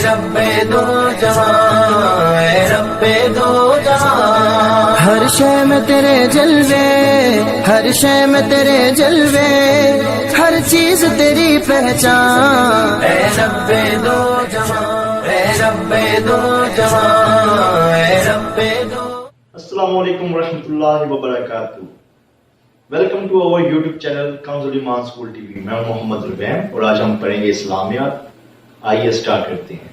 رب دو جہاں، اے رب دو جہاں، ہر شے میں تیرے جلوے، ہر شے میں تیرے جلوے، ہر چیز تیری پہچان، اے رب دو جہاں، اے رب دو جہاں، اے رب دو۔ السلام علیکم ورحمۃ اللہ وبرکاتہ۔ Welcome to our YouTube channel Kanz Iman school T V. میں ہوں محمد ربیم اور آج ہم پڑھیں گے اسلامیات۔ آئیے اسٹارٹ کرتے ہیں۔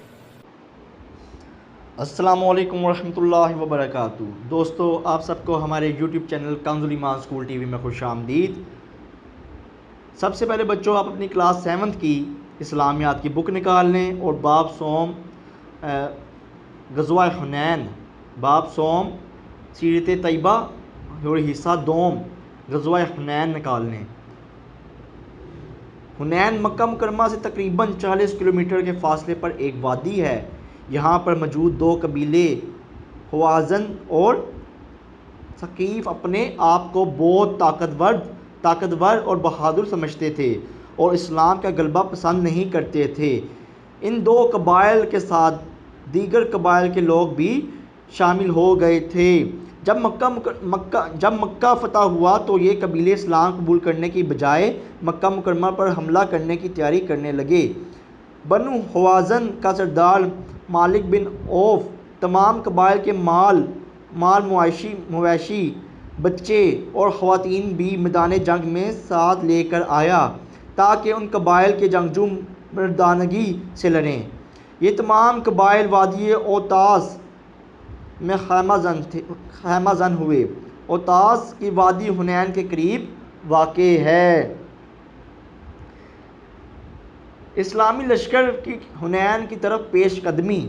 السلام علیکم ورحمۃ اللہ وبرکاتہ۔ دوستو، آپ سب کو ہمارے YouTube channel Kanz Iman school T V میں خوش آمدید۔ سب سے پہلے بچوں، آپ اپنی کلاس 7 کی اسلامیات کی بک نکال لیں اور باب سوم غزوہ حنین، باب سوم سیرت طیبہ اور حصہ دوم غزوہ حنین نکال لیں۔ حنین مکہ مکرمہ سے تقریباً 40 کلومیٹر کے فاصلے پر ایک وادی ہے۔ یہاں پر موجود دو قبیلے حوازن اور ثقیف اپنے آپ کو بہت طاقتور اور بہادر سمجھتے تھے اور اسلام کا غلبہ پسند نہیں کرتے تھے۔ ان دو قبائل کے ساتھ دیگر قبائل کے لوگ بھی شامل ہو گئے تھے۔ جب مکہ فتح ہوا تو یہ قبیلے اسلام قبول کرنے کی بجائے مکہ مکرمہ پر حملہ کرنے کی تیاری کرنے لگے۔ بنو حوازن کا سردار مالک بن عوف تمام قبائل کے مال مویشی، بچے اور خواتین بھی میدان جنگ میں ساتھ لے کر آیا تاکہ ان قبائل کے جنگجو مردانگی سے لڑیں۔ یہ تمام قبائل وادی اوتاس میں خیمہ زن ہوئے۔ اوتاس کی وادی حنین کے قریب واقع ہے۔ اسلامی لشکر کی حنین کی طرف پیش قدمی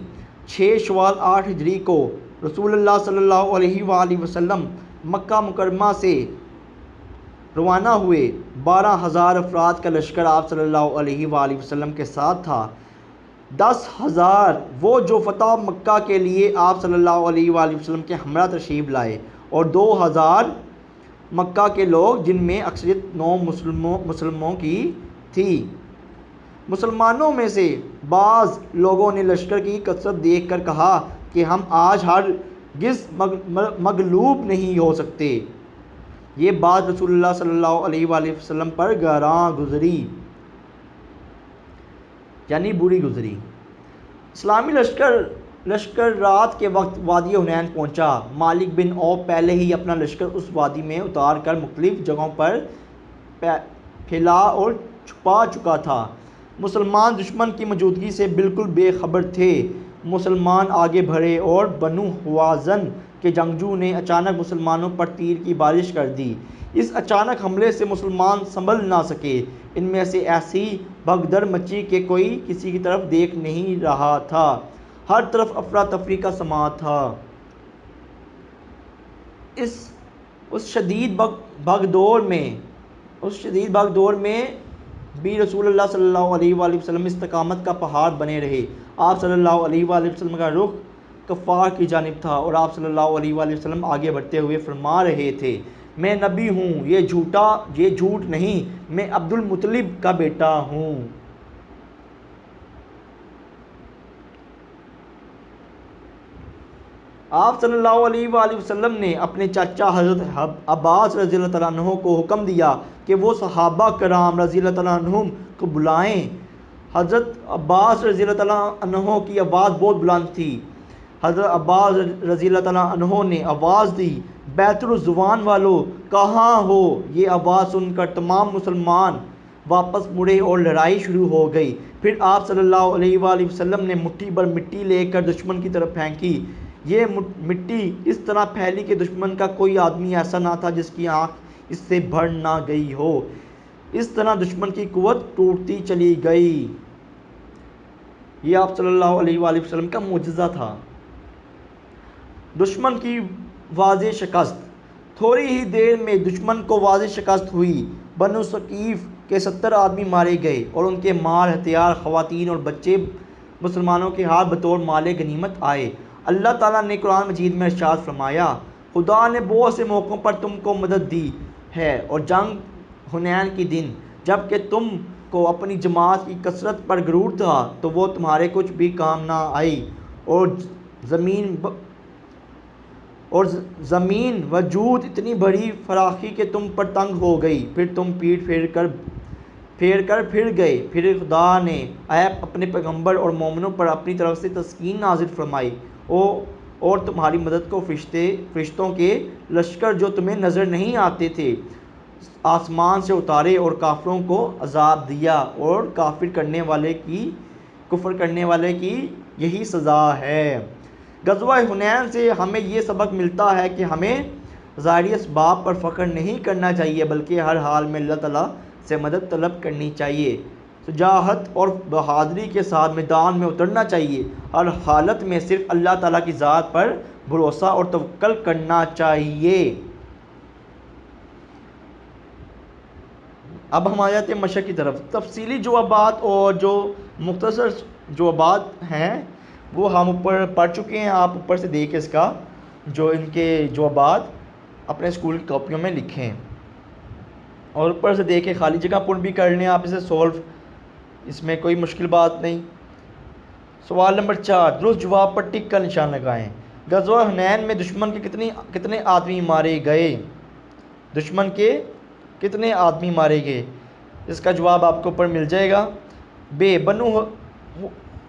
6 شوال 8 ہجری کو رسول اللہ صلی اللہ علیہ وآلہ وسلم مکہ مکرمہ سے روانہ ہوئے۔ 12,000 افراد کا لشکر آپ صلی اللہ علیہ وآلہ وسلم کے ساتھ تھا۔ 10,000 وہ جو فتح مکہ کے لیے آپ صلی اللہ علیہ وآلہ وسلم کے ہمراہ تشریف لائے اور 2,000 مکہ کے لوگ جن میں اکثریت نو مسلموں کی تھی۔ مسلمانوں میں سے بعض لوگوں نے لشکر کی کثرت دیکھ کر کہا کہ ہم آج ہرگز مغلوب نہیں ہو سکتے۔ یہ بات رسول اللہ صلی اللہ علیہ وآلہ وسلم پر گراں گزری، یعنی بری گزری۔ اسلامی لشکر رات کے وقت وادی حنین پہنچا۔ مالک بن عوف پہلے ہی اپنا لشکر اس وادی میں اتار کر مختلف جگہوں پر پھیلا اور چھپا چکا تھا۔ مسلمان دشمن کی موجودگی سے بالکل بے خبر تھے۔ مسلمان آگے بڑھے اور بنو حوازن کے جنگجو نے اچانک مسلمانوں پر تیر کی بارش کر دی۔ اس اچانک حملے سے مسلمان سنبھل نہ سکے۔ ان میں سے ایسی بھگدڑ مچی کہ کوئی کسی کی طرف دیکھ نہیں رہا تھا۔ ہر طرف افراتفری کا سماں تھا۔ اس شدید بھگدوڑ میں بھی رسول اللہ صلی اللہ علیہ وآلہ وسلم استقامت کا پہاڑ بنے رہے۔ آپ صلی اللہ علیہ وآلہ وسلم کا رخ کفار کی جانب تھا اور آپ صلی اللہ علیہ وآلہ وسلم آگے بڑھتے ہوئے فرما رہے تھے، میں نبی ہوں، یہ جھوٹ نہیں، میں عبد المطلب کا بیٹا ہوں۔ آپ صلی اللہ علیہ وآلہ وسلم نے اپنے چچا حضرت عباس رضی اللہ تعالیٰ عنہ کو حکم دیا کہ وہ صحابہ کرام رضی اللہ تعالیٰ عنہم کو بلائیں۔ حضرت عباس رضی اللہ تعالیٰ عنہ کی آواز بہت بلند تھی۔ حضرت عباس رضی اللہ تعالیٰ عنہ نے آواز دی، بیت الرضوان والو کہاں ہو؟ یہ آواز سن کر تمام مسلمان واپس مڑے اور لڑائی شروع ہو گئی۔ پھر آپ صلی اللہ علیہ وآلہ وسلم نے مٹھی بھر مٹی لے کر دشمن کی طرف پھینکی۔ یہ مٹی اس طرح پھیلی کہ دشمن کا کوئی آدمی ایسا نہ تھا جس کی آنکھ اس سے بھر نہ گئی ہو۔ اس طرح دشمن کی قوت ٹوٹتی چلی گئی۔ یہ آپ صلی اللہ علیہ وآلہ وسلم کا معجزہ تھا۔ دشمن کی واضح شکست۔ تھوڑی ہی دیر میں دشمن کو واضح شکست ہوئی۔ بنو ثقیف کے 70 آدمی مارے گئے اور ان کے مال، ہتھیار، خواتین اور بچے مسلمانوں کے ہاتھ بطور مال غنیمت آئے۔ اللہ تعالیٰ نے قرآن مجید میں ارشاد فرمایا، خدا نے بہت سے موقعوں پر تم کو مدد دی ہے اور جنگ حنین کے دن جب کہ تم کو اپنی جماعت کی کثرت پر غرور تھا تو وہ تمہارے کچھ بھی کام نہ آئی، اور زمین وجود اتنی بڑی فراخی کہ تم پر تنگ ہو گئی، پھر تم پیٹ پھیر کر پھر گئے، پھر خدا نے اپنے پیغمبر اور مومنوں پر اپنی طرف سے تسکین نازل فرمائی اور تمہاری مدد کو فرشتوں کے لشکر جو تمہیں نظر نہیں آتے تھے آسمان سے اتارے اور کافروں کو عذاب دیا، اور کفر کرنے والے کی یہی سزا ہے۔ غزوہ حنین سے ہمیں یہ سبق ملتا ہے کہ ہمیں ظاہری اسباب پر فخر نہیں کرنا چاہیے، بلکہ ہر حال میں اللہ تعالیٰ سے مدد طلب کرنی چاہیے، شجاعت اور بہادری کے ساتھ میدان میں اترنا چاہیے، ہر حالت میں صرف اللہ تعالیٰ کی ذات پر بھروسہ اور توکل کرنا چاہیے۔ اب ہم آ جاتے ہیں مشق کی طرف۔ تفصیلی جوابات اور جو مختصر جوابات ہیں وہ ہم اوپر پڑھ چکے ہیں، آپ اوپر سے دیکھ اس کا جو ان کے جوابات اپنے اسکول کی کاپیوں میں لکھیں، اور اوپر سے دیکھیں، خالی جگہ پرن بھی کر لیں آپ اسے سولو، اس میں کوئی مشکل بات نہیں۔ سوال نمبر 4، درست جواب پر ٹک کا نشان لگائیں۔ غزوہ حنین میں دشمن کے کتنے آدمی مارے گئے؟ دشمن کے کتنے آدمی مارے گئے؟ اس کا جواب آپ کو اوپر مل جائے گا۔ بے، بنو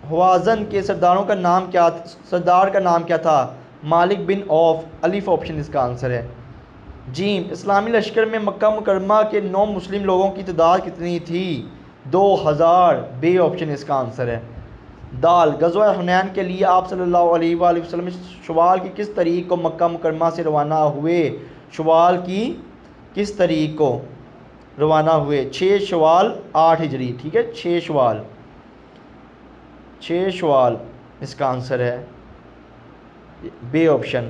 حوازن کے سردار کا نام کیا تھا؟ مالک بن عوف، الف آپشن اس کا آنسر ہے۔ جیم، اسلامی لشکر میں مکہ مکرمہ کے نو مسلم لوگوں کی تعداد کتنی تھی؟ 2000، بے آپشن اس کا آنسر ہے۔ دال، غزوہ حنین کے لیے آپ صلی اللہ علیہ وآلہ وسلم شوال کی کس تاریخ کو مکہ مکرمہ سے روانہ ہوئے؟ شوال کی کس تاریخ کو روانہ ہوئے؟ 6 شوال 8 ہجری، ٹھیک ہے، 6 شوال اس کا آنسر ہے، بے آپشن۔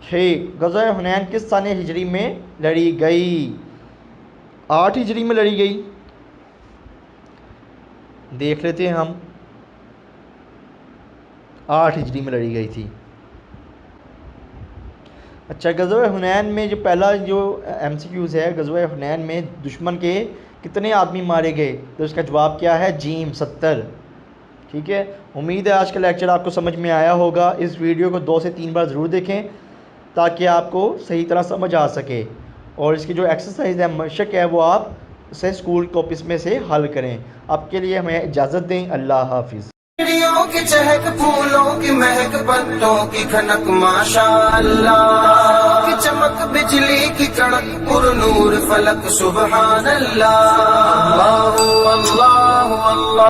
6، غزوہ حنین کس سال ہجری میں لڑی گئی؟ 8 ہجری میں لڑی گئی، دیکھ لیتے ہیں ہم، 8 ہجری میں لڑی گئی تھی۔ اچھا، غزوہ حنین میں جو پہلا جو ایم سی کیوز ہے، غزوہ حنین میں دشمن کے کتنے آدمی مارے گئے؟ تو اس کا جواب کیا ہے؟ جیم، 70، ٹھیک ہے۔ امید ہے آج کا لیکچر آپ کو سمجھ میں آیا ہوگا۔ اس ویڈیو کو 2 سے 3 بار ضرور دیکھیں تاکہ آپ کو صحیح طرح سمجھ آ سکے، اور اس کی جو ایکسرسائز ہے، مشق ہے، وہ آپ اسے اسکول کاپیز میں سے حل کریں۔ اب کے لیے ہمیں اجازت دیں، اللہ حافظ۔ چڑیوں کی چہک، پھولوں کی مہک، پتوں کی کھنک، ماشاءاللہ کی چمک، بجلی کی کڑک، پر نور فلک، سبحان اللہ، اللہ اللہ اللہ۔